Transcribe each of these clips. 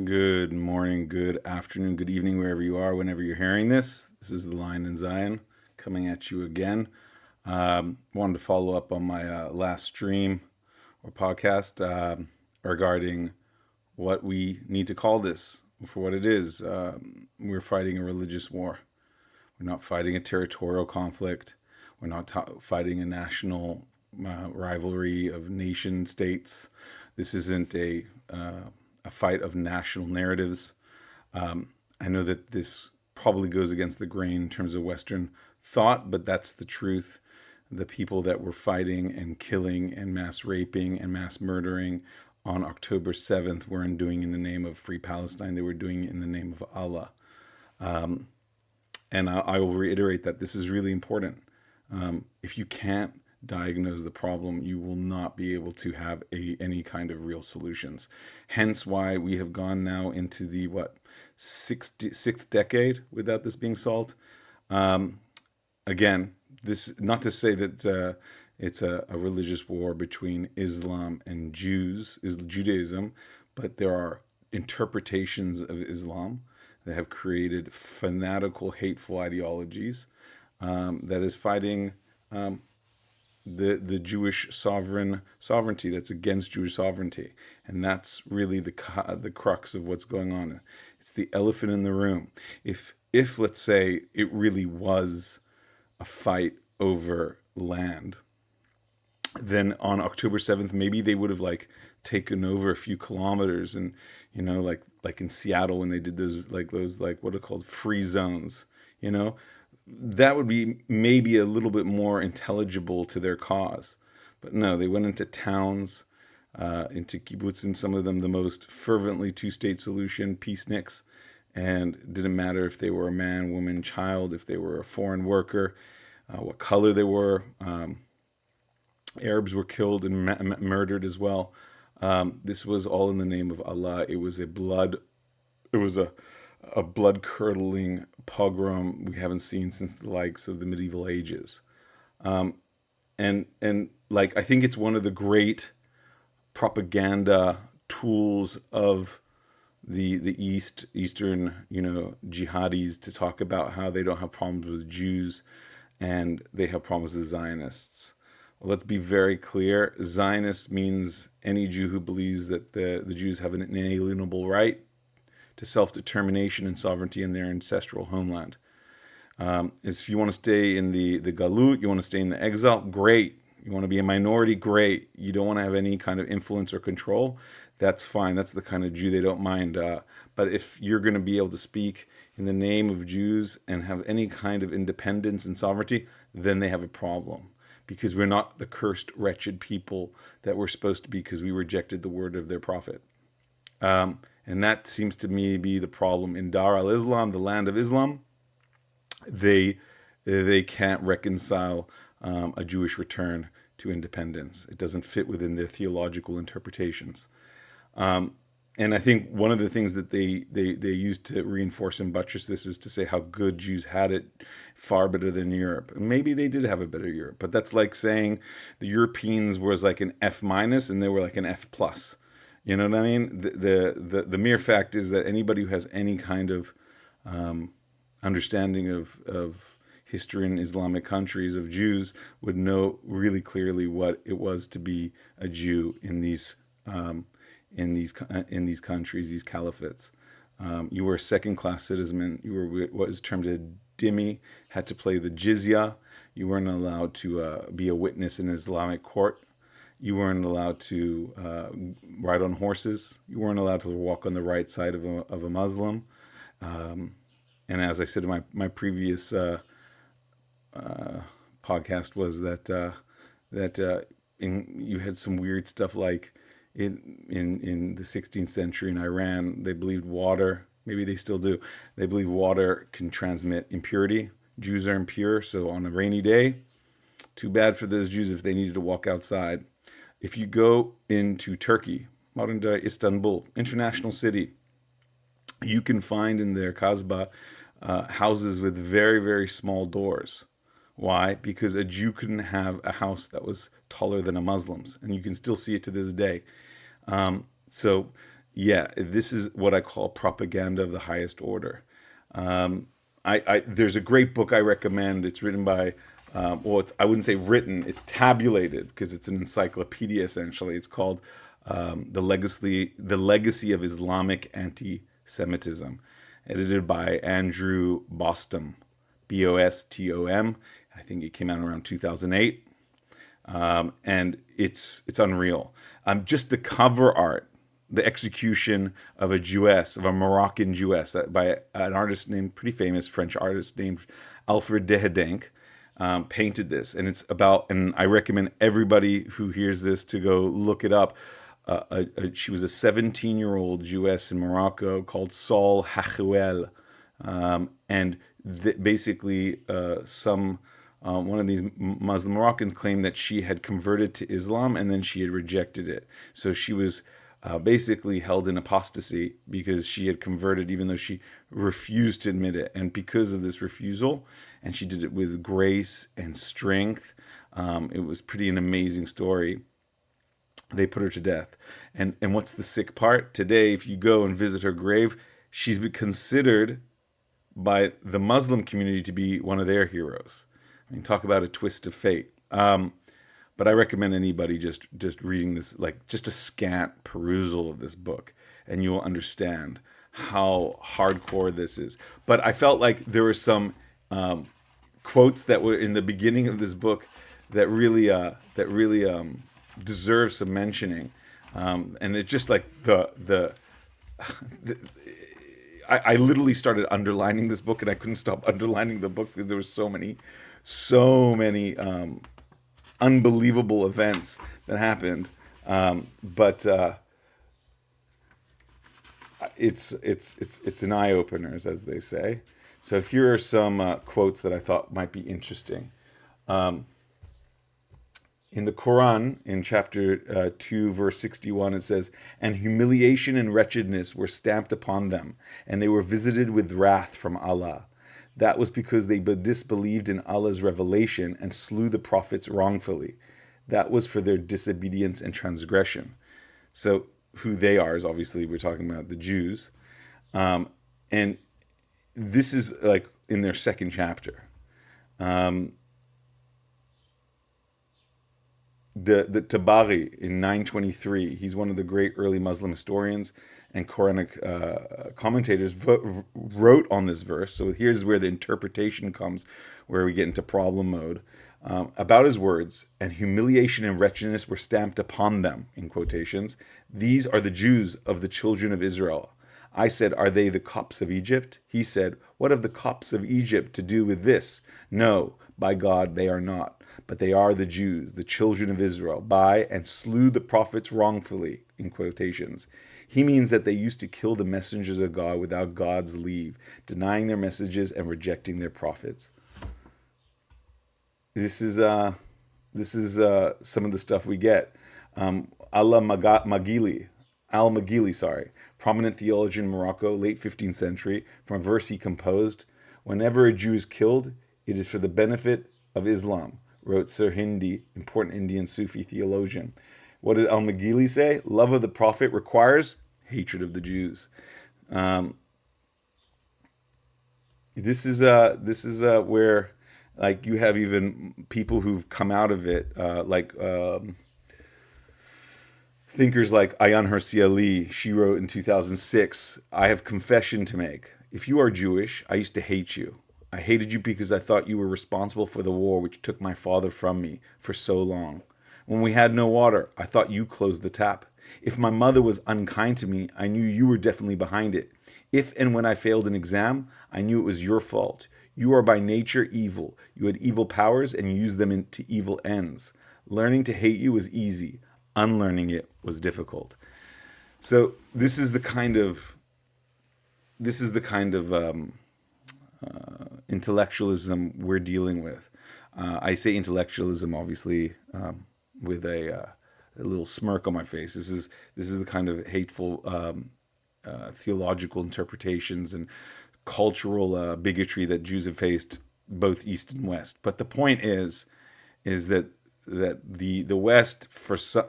Good morning, good afternoon, good evening, wherever you are, whenever you're hearing this. This is the Lion in Zion coming at you again. Wanted to follow up on my last stream or podcast regarding what we need to call this for what it is. We're fighting a religious war. We're not fighting a territorial conflict. We're not fighting a national rivalry of nation states. This isn't a fight of national narratives. I know that this probably goes against the grain in terms of Western thought, but that's the truth. The people that were fighting and killing and mass raping and mass murdering on October 7th weren't doing in the name of Free Palestine. They were doing it in the name of Allah. And I will reiterate that this is really important. If you can't diagnose the problem, you will not be able to have any kind of real solutions. Hence why we have gone now into the, sixth decade without this being solved. Again, this not to say that it's a religious war between Islam and Judaism, but there are interpretations of Islam that have created fanatical, hateful ideologies that is fighting the Jewish sovereignty, that's against Jewish sovereignty, and that's really the crux of what's going on. It's the elephant in the room. If let's say it really was a fight over land, then on October 7th, maybe they would have taken over a few kilometers, and like in Seattle when they did those what are called free zones, that would be maybe a little bit more intelligible to their cause. But no, they went into towns, into kibbutzim, some of them the most fervently two-state solution peaceniks, and it didn't matter if they were a man, woman, child, if they were a foreign worker, what color they were. Arabs were killed and murdered as well. This was all in the name of Allah. It was a blood-curdling pogrom we haven't seen since the likes of the medieval ages. And I think it's one of the great propaganda tools of the Eastern, jihadis, to talk about how they don't have problems with Jews and they have problems with Zionists. Well, let's be very clear. Zionist means any Jew who believes that the Jews have an inalienable right to self-determination and sovereignty in their ancestral homeland. If you want to stay in the galut, you want to stay in the exile, great. You want to be a minority, great. You don't want to have any kind of influence or control, that's fine. That's the kind of Jew they don't mind. But if you're going to be able to speak in the name of Jews and have any kind of independence and sovereignty, then they have a problem. Because we're not the cursed, wretched people that we're supposed to be because we rejected the word of their prophet. And that seems to me be the problem. In Dar al-Islam, the land of Islam, they can't reconcile a Jewish return to independence. It doesn't fit within their theological interpretations. And I think one of the things that they use to reinforce and buttress this is to say how good Jews had it, far better than Europe. And maybe they did have a better Europe, but that's like saying the Europeans was like an F minus and they were like an F plus. You know what I mean? The mere fact is that anybody who has any kind of understanding of history in Islamic countries, of Jews, would know really clearly what it was to be a Jew in these countries, these caliphates. You were a second-class citizen. You were what is termed a dhimmi, had to pay the jizya. You weren't allowed to be a witness in an Islamic court. You weren't allowed to ride on horses. You weren't allowed to walk on the right side of a Muslim. And as I said in my previous podcast, was that you had some weird stuff like in the 16th century in Iran, they believed water. Maybe they still do. They believe water can transmit impurity. Jews are impure, so on a rainy day, too bad for those Jews if they needed to walk outside. If you go into Turkey, modern day Istanbul, international city, you can find in their Kasbah houses with very, very small doors. Why? Because a Jew couldn't have a house that was taller than a Muslim's, and you can still see it to this day. So Yeah, this is what I call propaganda of the highest order. There's a great book I recommend. It's written by, well, I wouldn't say written. It's tabulated because it's an encyclopedia essentially. It's called the Legacy of Islamic Anti-Semitism, edited by Andrew Bostom, Bostom. I think it came out around 2008, and it's unreal. Just the cover art, the execution of of a Moroccan Jewess by an artist named, pretty famous French artist named Alfred Dehedenk, painted this, and it's about. And I recommend everybody who hears this to go look it up. She was a 17-year-old Jewess in Morocco called Sol Hachouel, and basically some one of these Muslim Moroccans claimed that she had converted to Islam and then she had rejected it. So she was basically held in apostasy because she had converted, even though she refused to admit it. And because of this refusal, and she did it with grace and strength, it was pretty an amazing story. They put her to death. And what's the sick part? Today, if you go and visit her grave, she's been considered by the Muslim community to be one of their heroes. I mean, talk about a twist of fate. But I recommend anybody just reading this, like just a scant perusal of this book, and you will understand how hardcore this is. But I felt like there were some quotes that were in the beginning of this book that really deserve some mentioning, and it's just like the I literally started underlining this book, and I couldn't stop underlining the book because there were so many unbelievable events that happened. But it's an eye opener, as they say. So here are some quotes that I thought might be interesting. In the Quran, in chapter 2, verse 61, it says, "And humiliation and wretchedness were stamped upon them, and they were visited with wrath from Allah. That was because they disbelieved in Allah's revelation and slew the prophets wrongfully. That was for their disobedience and transgression." So who they are is obviously, we're talking about the Jews. And this is like in their second chapter. The Tabari in 923, he's one of the great early Muslim historians and Quranic commentators, wrote on this verse. So here's where the interpretation comes, where we get into problem mode. About his words, "And humiliation and wretchedness were stamped upon them," in quotations. "These are the Jews of the children of Israel. I said, are they the Copts of Egypt? He said, what have the Copts of Egypt to do with this? No, by God, they are not. But they are the Jews, the children of Israel, by and slew the prophets wrongfully," in quotations. He means that they used to kill the messengers of God without God's leave, denying their messages and rejecting their prophets. This is some of the stuff we get. Al-Maghili, prominent theologian in Morocco, late 15th century, from a verse he composed, "Whenever a Jew is killed, it is for the benefit of Islam," wrote Sir Hindi, important Indian Sufi theologian. What did Al-Maghili say? Love of the Prophet requires hatred of the Jews. This is where, like, you have even people who've come out of it, thinkers like Ayan Hirsi Ali. She wrote in 2006, "I have confession to make. If you are Jewish, I used to hate you. I hated you because I thought you were responsible for the war which took my father from me for so long. When we had no water, I thought you closed the tap. If my mother was unkind to me, I knew you were definitely behind it. If and when I failed an exam, I knew it was your fault. You are by nature evil. You had evil powers and you used them to evil ends. Learning to hate you was easy. Unlearning it was difficult." So this is the kind of intellectualism we're dealing with. I say intellectualism, obviously, with a little smirk on my face. This is the kind of hateful theological interpretations and cultural bigotry that Jews have faced, both East and West. But the point is that the West,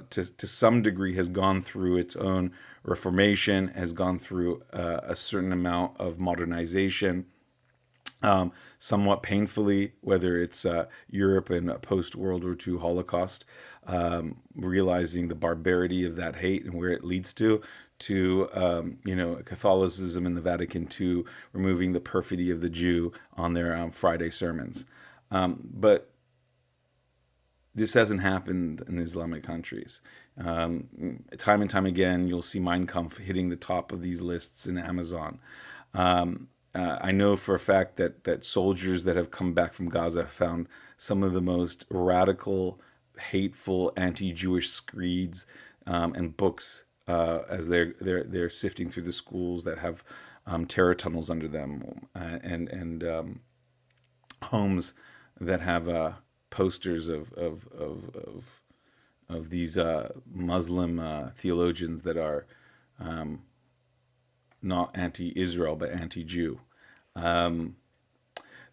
to some degree, has gone through its own reformation, has gone through a certain amount of modernization, somewhat painfully, whether it's Europe and post World War II Holocaust, realizing the barbarity of that hate and where it leads to Catholicism in the Vatican II removing the perfidy of the Jew on their Friday sermons. But this hasn't happened in Islamic countries. Time and time again, you'll see Mein Kampf hitting the top of these lists in Amazon. I know for a fact that soldiers that have come back from Gaza have found some of the most radical, hateful, anti-Jewish screeds and books as they're sifting through the schools that have terror tunnels under them, and homes that have posters of these Muslim theologians that are not anti-Israel but anti-Jew.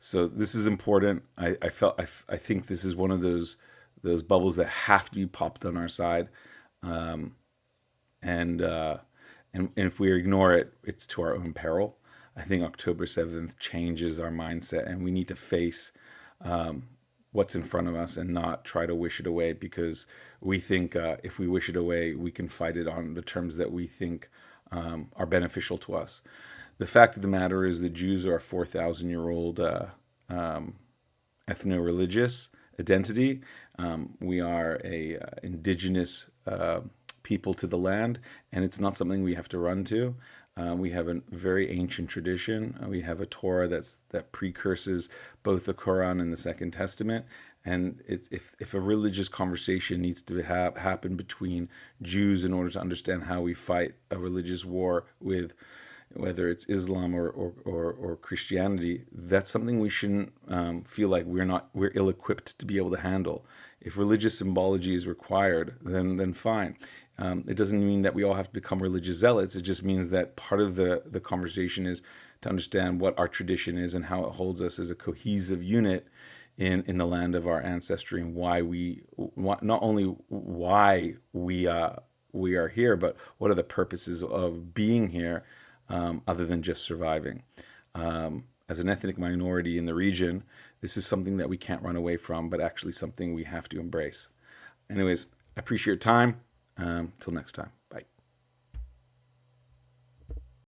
So this is important. I think this is one of those bubbles that have to be popped on our side, and if we ignore it, it's to our own peril. I think October 7th changes our mindset, and we need to face what's in front of us and not try to wish it away, because we think if we wish it away, we can fight it on the terms that we think are beneficial to us. The fact of the matter is, the Jews are a 4,000-year-old ethno-religious identity. We are a indigenous people to the land, and it's not something we have to run to. We have a very ancient tradition. We have a Torah that precurses both the Quran and the Second Testament. And if a religious conversation needs to happen between Jews in order to understand how we fight a religious war with, whether it's Islam or Christianity, that's something we shouldn't feel like we're ill-equipped to be able to handle. If religious symbology is required, then fine. It doesn't mean that we all have to become religious zealots. It just means that part of the conversation is to understand what our tradition is and how it holds us as a cohesive unit in the land of our ancestry, and not only why we are here, but what are the purposes of being here, other than just surviving. As an ethnic minority in the region, this is something that we can't run away from, but actually something we have to embrace. Anyways, I appreciate your time. Till next time. Bye.